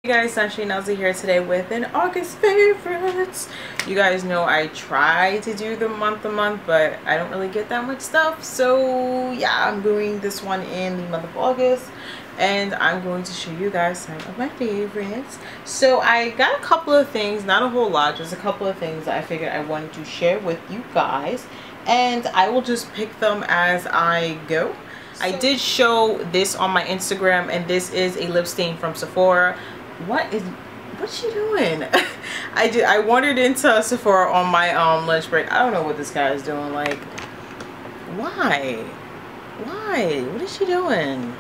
Hey guys, NaturallyNellzy here today with an August favorites. You guys know I try to do the month to month, but I don't really get that much stuff. So yeah, I'm doing this one in the month of August, and I'm going to show you guys some of my favorites. So I got a couple of things, not a whole lot, just a couple of things that I figured I wanted to share with you guys, and I will just pick them as I go. I did show this on my Instagram, and this is a lip stain from Sephora. What's she doing? I wandered into Sephora on my lunch break. I don't know what this guy is doing. Like, why what is she doing?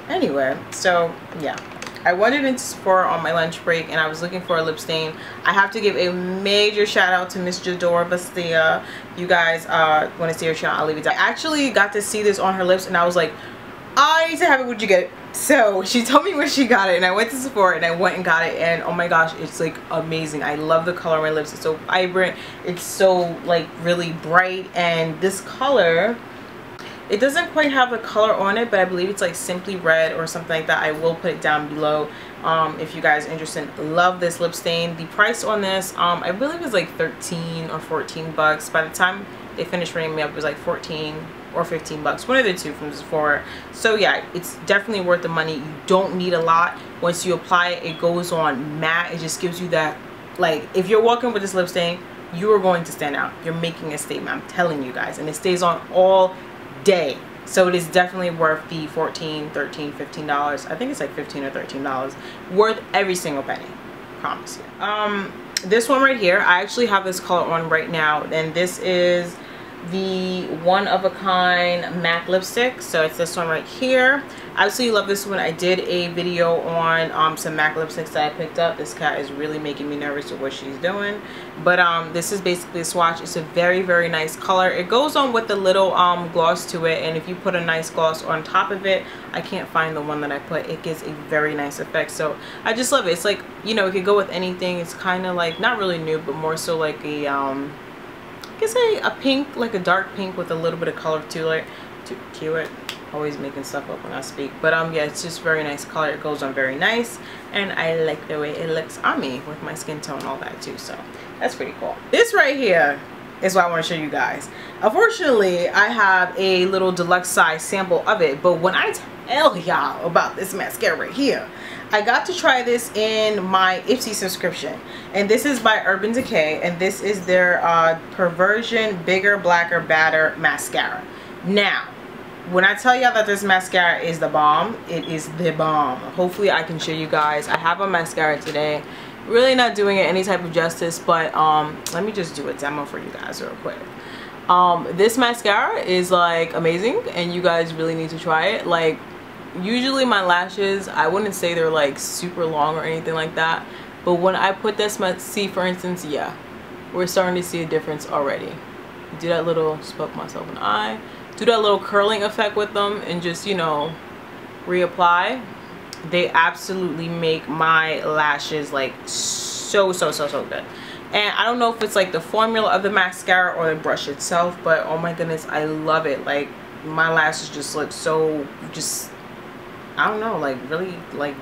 Anyway, so yeah, I wandered into Sephora on my lunch break and I was looking for a lip stain. I have to give a major shout out to Miss Jadora Bastia. You guys want to see her channel, I'll leave it down. I actually got to see this on her lips and I was like, I need to have it. Where'd you get it? So she told me where she got it, and I went to Sephora and I went and got it, and oh my gosh, it's like amazing. I love the color of my lips. It's so vibrant, it's so like really bright, and this color, it doesn't quite have the color on it, but I believe it's like Simply Red or something like that. I will put it down below if you guys are interested. Love this lip stain. The price on this, I believe it was like 13 or 14 bucks. By the time they finished ringing me up, it was like 14 or 15 bucks, one of the two from Sephora. So yeah, it's definitely worth the money. You don't need a lot. Once you apply it, it goes on matte. It just gives you that, like, if you're walking with this lip stain, you are going to stand out. You're making a statement, I'm telling you guys, and it stays on all day. So it is definitely worth the $14, $13, $15. I think it's like $15 or $13. Worth every single penny, promise you. This one right here, I actually have this color on right now, and this is the One of a Kind MAC lipstick. So it's this one right here. I absolutely love this one. I did a video on some MAC lipsticks that I picked up. This cat is really making me nervous with what she's doing, but this is basically a swatch. It's a very, very nice color. It goes on with a little gloss to it, and if you put a nice gloss on top of it, I can't find the one that I put, it gives a very nice effect. So I just love it. It's like, you know, it could go with anything. It's kind of like not really nude, but more so like a I guess a pink, like a dark pink with a little bit of color to it. Always making stuff up when I speak, but yeah, it's just very nice color. It goes on very nice, and I like the way it looks on me with my skin tone and all that too, so that's pretty cool. This right here is what I want to show you guys. Unfortunately, I have a little deluxe size sample of it, but when I tell y'all about this mascara right here, I got to try this in my Ipsy subscription, and this is by Urban Decay, and this is their Perversion Bigger Blacker Badder mascara. Now, when I tell y'all that this mascara is the bomb, it is the bomb. Hopefully I can show you guys. I have a mascara today. Really not doing it any type of justice, but let me just do a demo for you guys real quick. This mascara is like amazing, and you guys really need to try it. Like, usually my lashes, I wouldn't say they're like super long or anything like that, but when I put this, see for instance, yeah, we're starting to see a difference already. Do that little, spoke myself in the eye, do that little curling effect with them, and just, you know, reapply. They absolutely make my lashes like so good. And I don't know if it's like the formula of the mascara or the brush itself, but oh my goodness, I love it. Like, my lashes just look so, just, I don't know, like really like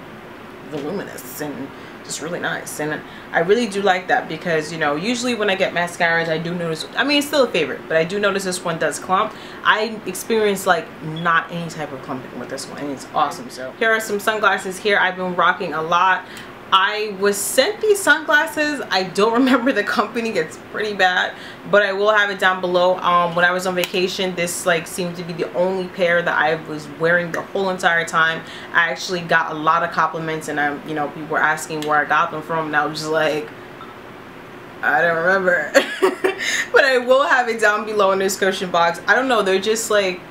voluminous and just really nice. And I really do like that because, you know, usually when I get mascaras, I do notice, I mean, it's still a favorite, but I do notice this one does clump. I experience like not any type of clumping with this one, and it's awesome. So here are some sunglasses here I've been rocking a lot. I was sent these sunglasses. I don't remember the company, it's pretty bad, but I will have it down below. When I was on vacation, this like seemed to be the only pair that I was wearing the whole entire time. I actually got a lot of compliments, and you know, people were asking where I got them from, and I was just like, I don't remember. But I will have it down below in the description box. I don't know, they're just like,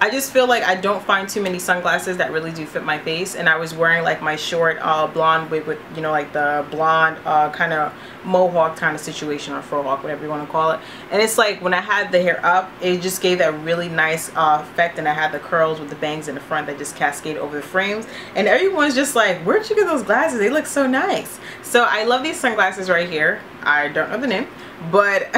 I just feel like I don't find too many sunglasses that really do fit my face, and I was wearing like my short blonde wig with, you know, like the blonde kind of mohawk kind of situation, or faux hawk, whatever you want to call it. And it's like when I had the hair up, it just gave that really nice effect, and I had the curls with the bangs in the front that just cascade over the frames, and everyone's just like, where'd you get those glasses? They look so nice. So I love these sunglasses right here. I don't know the name, but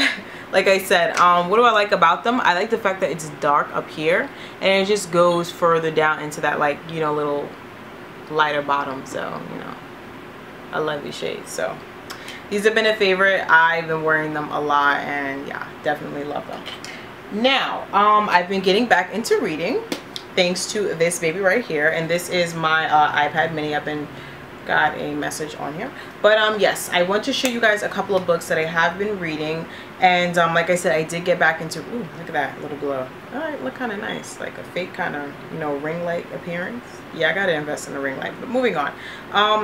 like I said, what do I like about them? I like the fact that it's dark up here, and it just goes further down into that, like, you know, little lighter bottom, so you know, a lovely shade. So these have been a favorite. I've been wearing them a lot, and yeah, definitely love them. Now I've been getting back into reading thanks to this baby right here, and this is my iPad mini. I've been got a message on here, but yes, I want to show you guys a couple of books that I have been reading. And like I said, I did get back into, ooh, look at that little glow. All right, look kind of nice, like a fake kind of, you know, ring light appearance. Yeah, I gotta invest in a ring light. But moving on,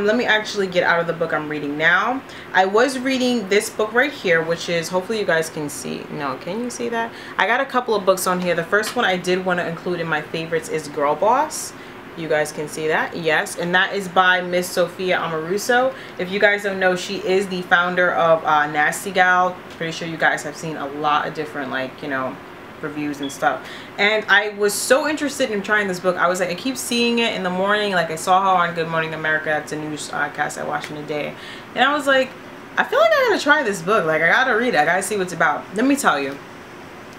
let me actually get out of the book I'm reading now. I was reading this book right here, which is, hopefully you guys can see. No, can you see that? I got a couple of books on here. The first one I did want to include in my favorites is Girl Boss. You guys can see that, yes, and that is by Miss Sophia Amoruso. If you guys don't know, she is the founder of Nasty Gal. Pretty sure you guys have seen a lot of different, like, you know, reviews and stuff. And I was so interested in trying this book. I was like, I keep seeing it in the morning. Like, I saw her on Good Morning America. That's a newscast I watch in a day, and I was like, I feel like I gotta try this book. Like, I gotta read it. I gotta see what it's about. Let me tell you,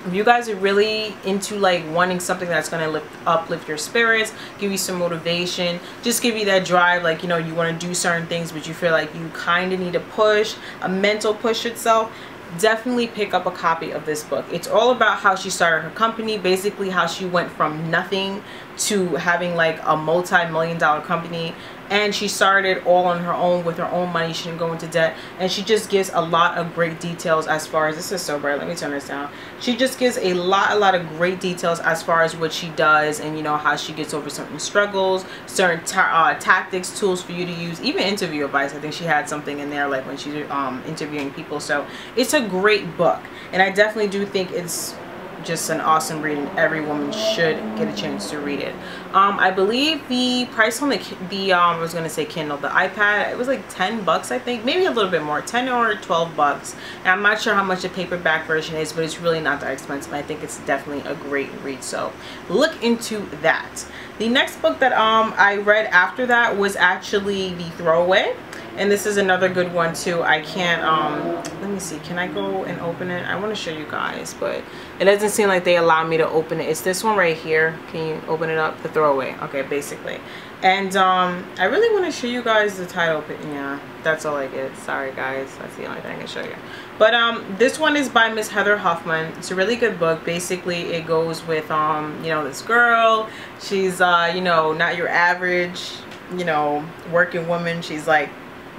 if you guys are really into like wanting something that's going to uplift your spirits, give you some motivation, just give you that drive, like, you know, you want to do certain things but you feel like you kind of need a push, a mental push itself, definitely pick up a copy of this book. It's all about how she started her company, basically how she went from nothing to having like a multi-million-dollar company. And she started all on her own with her own money. She didn't go into debt. And she just gives a lot of great details as far as, this is so bright, let me turn this down. She just gives a lot of great details as far as what she does, and you know, how she gets over certain struggles, certain tactics, tools for you to use, even interview advice. I think she had something in there like when she's interviewing people. So it's a great book, and I definitely do think it's just an awesome read, and every woman should get a chance to read it. I believe the price on I was gonna say Kindle, the iPad, it was like 10 bucks, I think, maybe a little bit more, 10 or 12 bucks. And I'm not sure how much the paperback version is, but it's really not that expensive. I think it's definitely a great read, so look into that. The next book that I read after that was actually The Throwaway. And this is another good one too. I can't, let me see, can I go and open it? I want to show you guys, but it doesn't seem like they allow me to open it. It's this one right here. Can you open it up? The Throwaway. Okay, basically. And I really want to show you guys the title. Yeah, that's all I get. Sorry guys, that's the only thing I can show you. But this one is by Miss Heather Huffman. It's a really good book. Basically, it goes with you know, this girl. She's you know, not your average, you know, working woman. She's like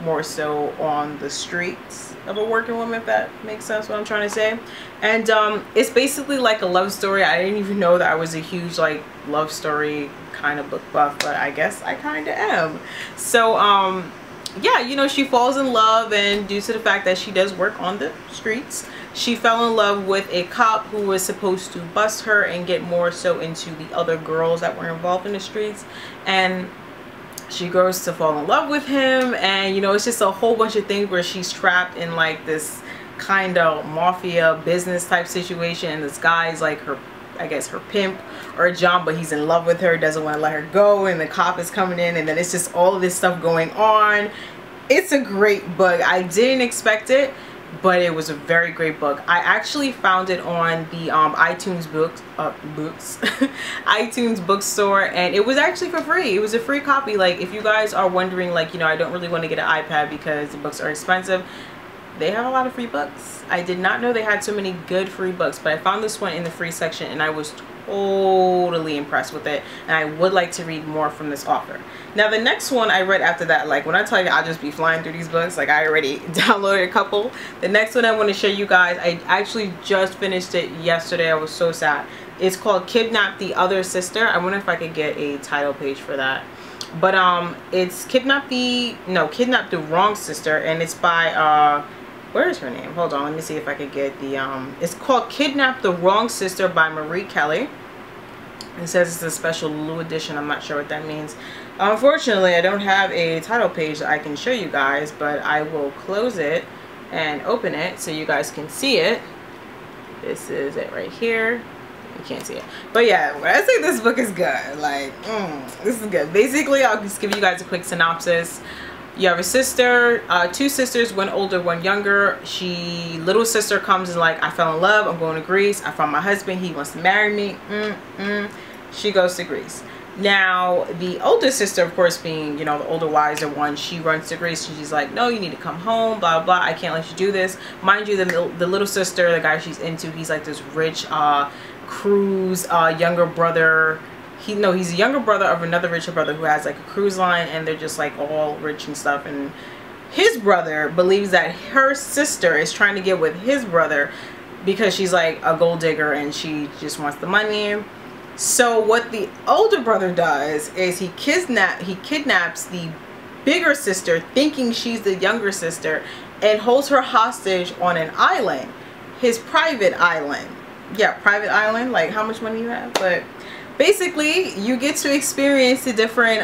more so on the streets of a working woman, if that makes sense what I'm trying to say. And it's basically like a love story. I didn't even know that I was a huge like love story kind of book buff, but I guess I kind of am. So yeah, you know, she falls in love, and due to the fact that she does work on the streets, she fell in love with a cop who was supposed to bust her and get more so into the other girls that were involved in the streets. And she grows to fall in love with him, and you know, it's just a whole bunch of things where she's trapped in like this kind of mafia business type situation, and this guy's like her, I guess her pimp or a John, but he's in love with her, doesn't want to let her go, and the cop is coming in, and then it's just all of this stuff going on. It's a great book. I didn't expect it, but it was a very great book. I actually found it on the iTunes iTunes bookstore, and it was actually for free. It was a free copy. Like, if you guys are wondering, like, you know, I don't really want to get an iPad because the books are expensive, they have a lot of free books. I did not know they had so many good free books, but I found this one in the free section, and I was totally impressed with it, and I would like to read more from this author. Now the next one I read after that, like when I tell you I'll just be flying through these books, like I already downloaded a couple. The next one I want to show you guys, I actually just finished it yesterday. I was so sad. It's called Kidnap the Other Sister. I wonder if I could get a title page for that. But it's Kidnap the Wrong Sister, and it's by where is her name? Hold on, let me see if I could get the it's called Kidnap the Wrong Sister by Marie Kelly. It says it's a special Lulu edition. I'm not sure what that means. Unfortunately, I don't have a title page that I can show you guys, but I will close it and open it so you guys can see it. This is it right here. You can't see it, but yeah, when I say this book is good, like this is good. Basically, I'll just give you guys a quick synopsis. You have a sister, two sisters, one older, one younger. Little sister comes and like, I fell in love, I'm going to Greece, I found my husband, he wants to marry me. She goes to Greece. Now, the older sister, of course, being, you know, the older, wiser one, she runs to Grace and she's like, no, you need to come home, blah, blah, I can't let you do this. Mind you, the little sister, the guy she's into, he's like this rich, cruise, younger brother. He's a younger brother of another richer brother who has like a cruise line, and they're just like all rich and stuff. And his brother believes that her sister is trying to get with his brother because she's like a gold digger and she just wants the money. So what the older brother does is he kidnaps the bigger sister, thinking she's the younger sister, and holds her hostage on an island, his private island. Yeah, private island, like how much money you have. But basically you get to experience the different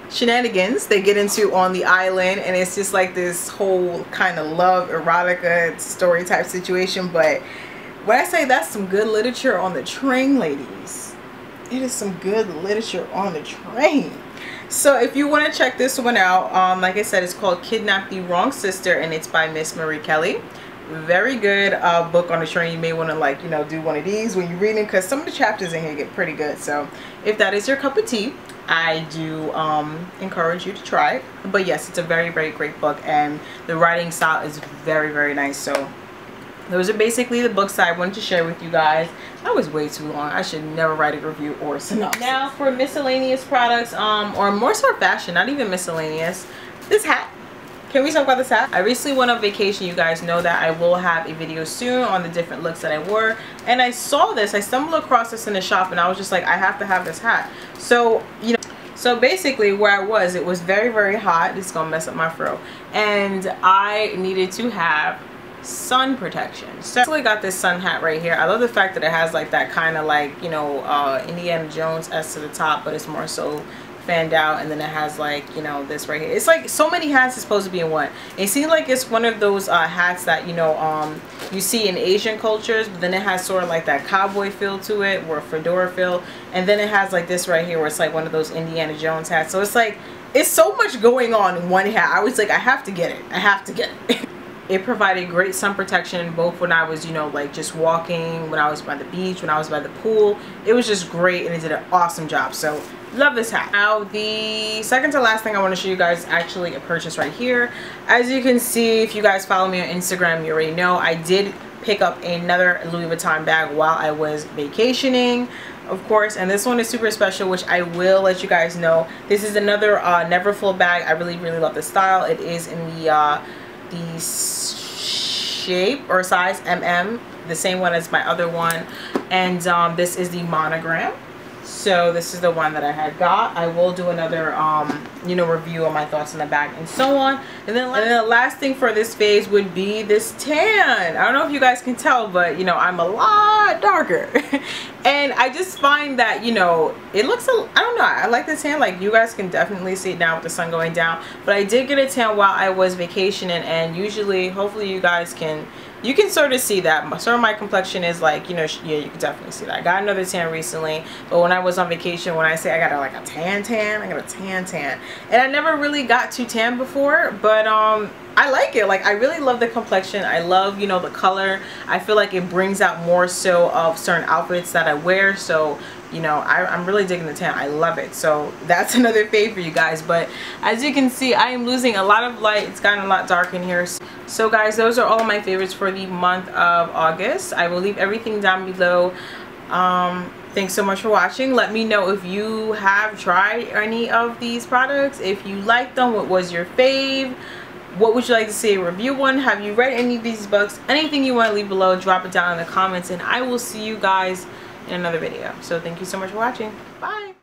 shenanigans they get into on the island, and it's just like this whole kind of love erotica story type situation. But when I say that's some good literature on the train, ladies, it is some good literature on the train. So if you want to check this one out, like I said, it's called Kidnap the Wrong Sister, and it's by Miss Marie Kelly. Very good book on the train. You may want to, like, you know, do one of these when you're reading, because some of the chapters in here get pretty good. So if that is your cup of tea, I do encourage you to try it. But yes, it's a very, very great book, and the writing style is very, very nice. So those are basically the books that I wanted to share with you guys. That was way too long. I should never write a review or synopsis. Now for miscellaneous products, or more so fashion, not even miscellaneous, this hat. Can we talk about this hat? I recently went on vacation. You guys know that I will have a video soon on the different looks that I wore, and I saw this, I stumbled across this in the shop, and I was just like, I have to have this hat. So, you know, so basically where I was, it was very, very hot. This is gonna mess up my fro, and I needed to have sun protection. So I got this sun hat right here. I love the fact that it has like that kind of like, you know, Indiana Jones S to the top, but it's more so fanned out, and then it has like, you know, this right here. It's like so many hats is supposed to be in one. It seems like it's one of those hats that, you know, you see in Asian cultures, but then it has sort of like that cowboy feel to it, or fedora feel, and then it has like this right here where it's like one of those Indiana Jones hats. So it's like, it's so much going on in one hat. I was like, I have to get it. I have to get it. It provided great sun protection, both when I was, you know, like just walking, when I was by the beach, when I was by the pool. It was just great, and it did an awesome job. So love this hat. Now the second to last thing I want to show you guys is actually a purchase right here. As you can see, if you guys follow me on Instagram, you already know I did pick up another Louis Vuitton bag while I was vacationing, of course, and this one is super special, which I will let you guys know. This is another Never Full bag. I really, really love the style. It is in the shape or size MM, the same one as my other one, and this is the monogram. So this is the one that I had got. I will do another you know, review on my thoughts on the bag and so on. And then the last thing for this phase would be this tan. I don't know if you guys can tell, but you know, I'm a lot darker. And I just find that, you know, it looks I don't know, I like the tan. Like, you guys can definitely see it now with the sun going down, but I did get a tan while I was vacationing, and usually, hopefully you guys can, you can sort of see that. Sort of my complexion is like, you know, yeah, you can definitely see that. I got another tan recently, but when I was on vacation, when I say I got like a tan, I got a tan. And I never really got too tan before, but I like it. Like, I really love the complexion. I love, you know, the color. I feel like it brings out more so of certain outfits that I wear. So, you know, I'm really digging the tan. I love it. So that's another fave for you guys. But as you can see, I am losing a lot of light. It's gotten a lot dark in here. So guys, those are all of my favorites for the month of August. I will leave everything down below. Thanks so much for watching. Let me know if you have tried any of these products. If you like them, what was your fave? What would you like to see a review on? Have you read any of these books? Anything you want to leave below, drop it down in the comments, and I will see you guys in another video. So thank you so much for watching. Bye.